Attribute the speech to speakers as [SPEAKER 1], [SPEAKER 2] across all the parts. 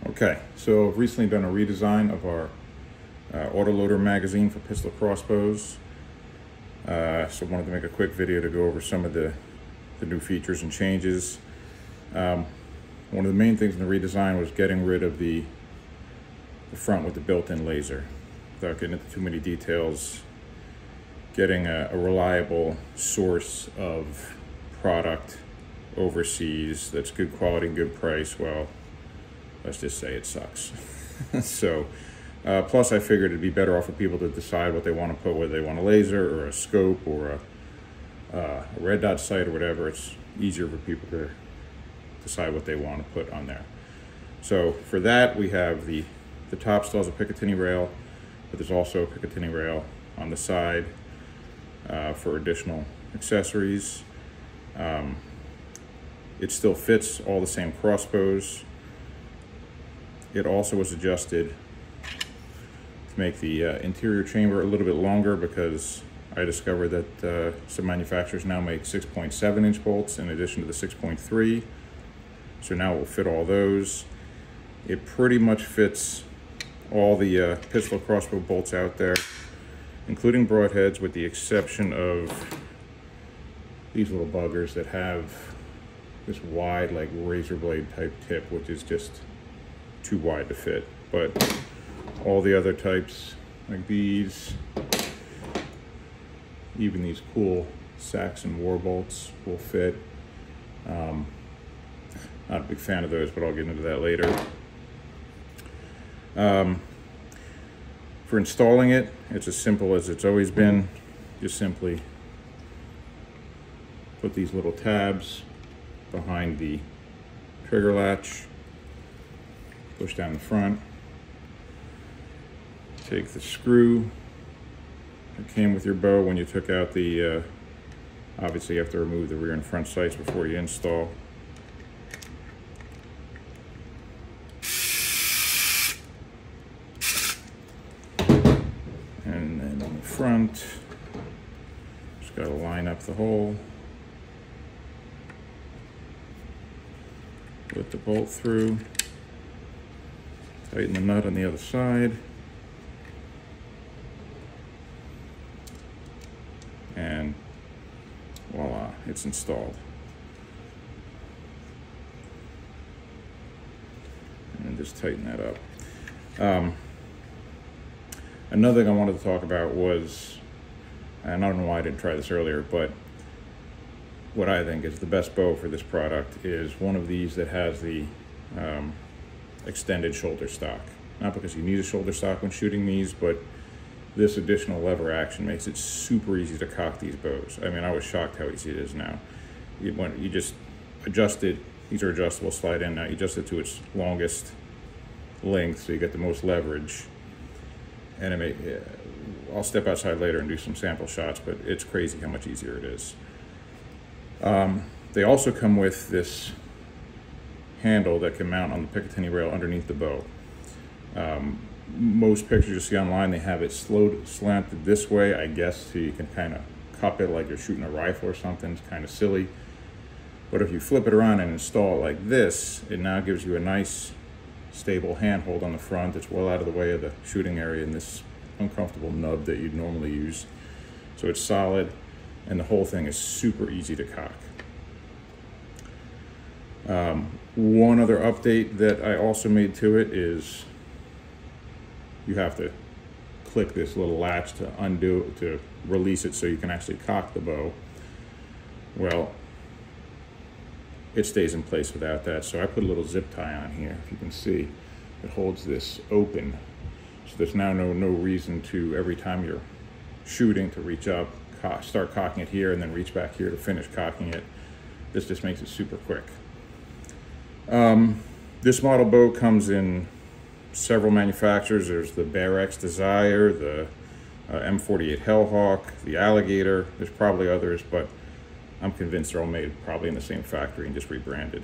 [SPEAKER 1] Okay, so I've recently done a redesign of our autoloader magazine for pistol crossbows. So I wanted to make a quick video to go over some of the new features and changes. One of the main things in the redesign was getting rid of the front with the built-in laser. Without getting into too many details, getting a reliable source of product overseas that's good quality, good price, well, let's just say it sucks. So, plus I figured it'd be better off for people to decide what they want to put, whether they want a laser or a scope or a red dot sight or whatever. It's easier for people to decide what they want to put on there. So for that, we have the top still has a Picatinny rail, but there's also a Picatinny rail on the side for additional accessories. It still fits all the same crossbows. It also was adjusted to make the interior chamber a little bit longer, because I discovered that some manufacturers now make 6.7 inch bolts in addition to the 6.3. So now it will fit all those. It pretty much fits all the pistol crossbow bolts out there, including broadheads, with the exception of these little buggers that have this wide, like razor blade type tip, which is just too wide to fit. But all the other types, like these, even these cool Saxon war bolts, will fit. Not a big fan of those, but I'll get into that later. For installing it, it's as simple as it's always been. Just simply put these little tabs behind the trigger latch, push down the front, take the screw that came with your bow when you took out the, obviously you have to remove the rear and front sights before you install. And then on the front, just got to line up the hole, put the bolt through, tighten the nut on the other side, and voila, it's installed. And then just tighten that up. Another thing I wanted to talk about was, and I don't know why I didn't try this earlier, but what I think is the best bow for this product is one of these that has the extended shoulder stock. Not because you need a shoulder stock when shooting these, but this additional lever action makes it super easy to cock these bows. I mean, I was shocked how easy it is now. You just adjust it. These are adjustable, slide in. Now you adjust it to its longest length, so you get the most leverage. And I'll step outside later and do some sample shots, but it's crazy how much easier it is. They also come with this handle that can mount on the Picatinny rail underneath the bow. Most pictures you see online, they have it slanted this way, I guess, so you can kind of cup it like you're shooting a rifle or something. It's kind of silly. But if you flip it around and install it like this, it now gives you a nice stable handhold on the front. It's well out of the way of the shooting area and this uncomfortable nub that you'd normally use. So it's solid, and the whole thing is super easy to cock. One other update that I also made to it is you have to click this little latch to release it so you can actually cock the bow. Well, it stays in place without that, so I put a little zip tie on here. If you can see, it holds this open, so there's now no reason to, every time you're shooting, to reach up, start cocking it here and then reach back here to finish cocking it. This just makes it super quick. This model bow comes in several manufacturers. There's the Bear X Desire, the M48 Hellhawk, the Alligator. There's probably others, but I'm convinced they're all made probably in the same factory and just rebranded.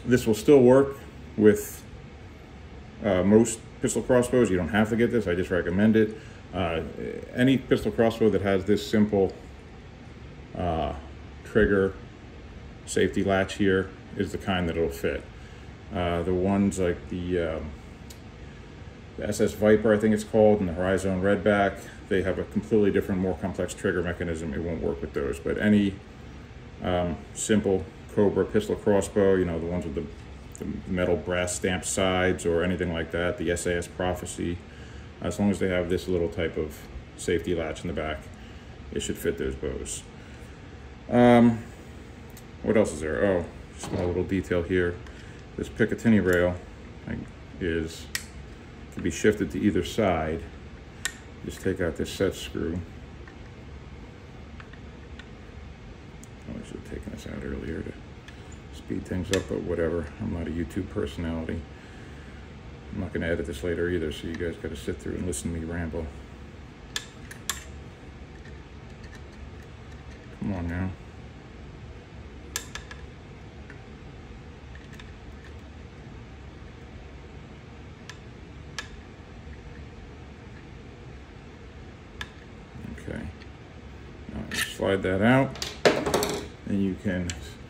[SPEAKER 1] This will still work with most pistol crossbows. You don't have to get this, I just recommend it. Any pistol crossbow that has this simple trigger safety latch here is the kind that it'll fit. The ones like the SS Viper, I think it's called, and the Horizon Redback, they have a completely different, more complex trigger mechanism. It won't work with those. But any simple Cobra pistol crossbow, you know, the ones with the metal brass stamped sides or anything like that, the SAS Prophecy, as long as they have this little type of safety latch in the back, it should fit those bows. What else is there? Oh, small little detail here. This Picatinny rail can be shifted to either side. Just take out this set screw. I should have taken this out earlier to speed things up, but whatever. I'm not a YouTube personality. I'm not going to edit this later either, so you guys got to sit through and listen to me ramble. Come on now. Okay. Now slide that out, and you can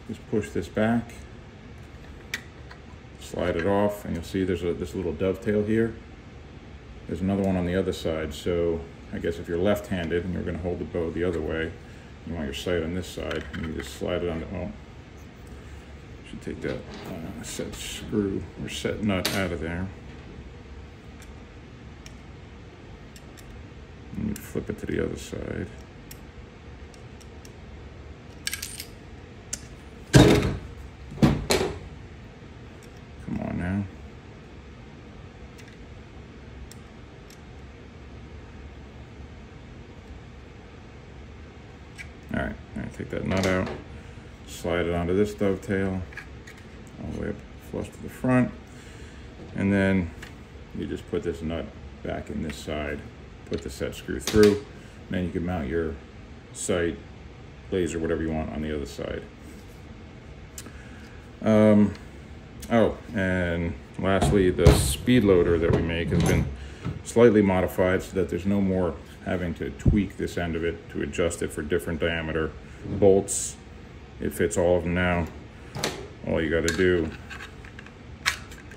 [SPEAKER 1] just push this back, slide it off, and you'll see there's this little dovetail here. There's another one on the other side, so I guess if you're left-handed and you're going to hold the bow the other way, you want your sight on this side, and you just slide it on the, well, you should take that set screw or set nut out of there. And you flip it to the other side. Come on now. All right, take that nut out, slide it onto this dovetail, all the way up flush to the front, and then you just put this nut back in this side, put the set screw through, and then you can mount your sight, laser, whatever you want on the other side. Oh, and lastly, the Speedloader that we make has been slightly modified so that there's no more having to tweak this end of it to adjust it for different diameter bolts. It fits all of them now. All you got to do,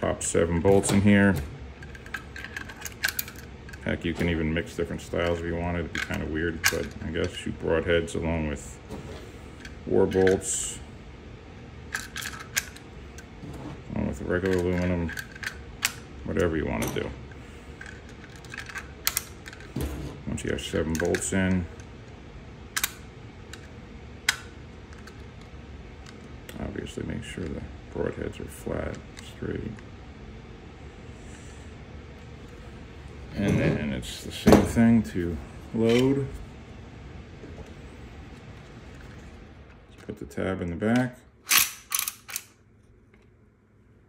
[SPEAKER 1] pop 7 bolts in here. Heck, you can even mix different styles if you wanted. It'd be kind of weird, but I guess shoot broadheads along with war bolts, along with regular aluminum, whatever you want to do. Once you have 7 bolts in, obviously make sure the broadheads are flat, straight. And then it's the same thing to load. Let's put the tab in the back.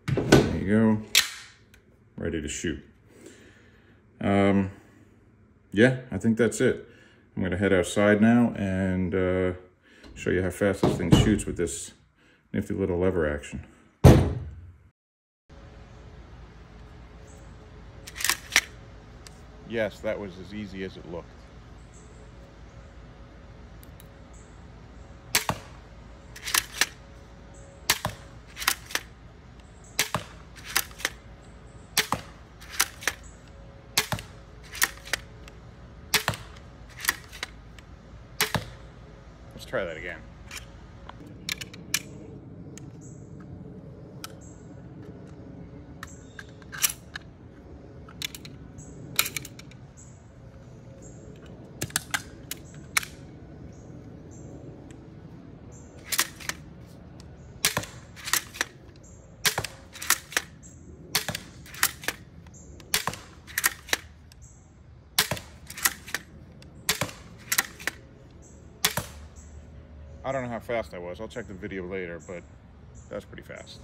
[SPEAKER 1] There you go. Ready to shoot. Yeah, I think that's it. I'm going to head outside now and show you how fast this thing shoots with this nifty little lever action. Yes, that was as easy as it looked. Let's try that again. I don't know how fast I was. I'll check the video later, but that's pretty fast.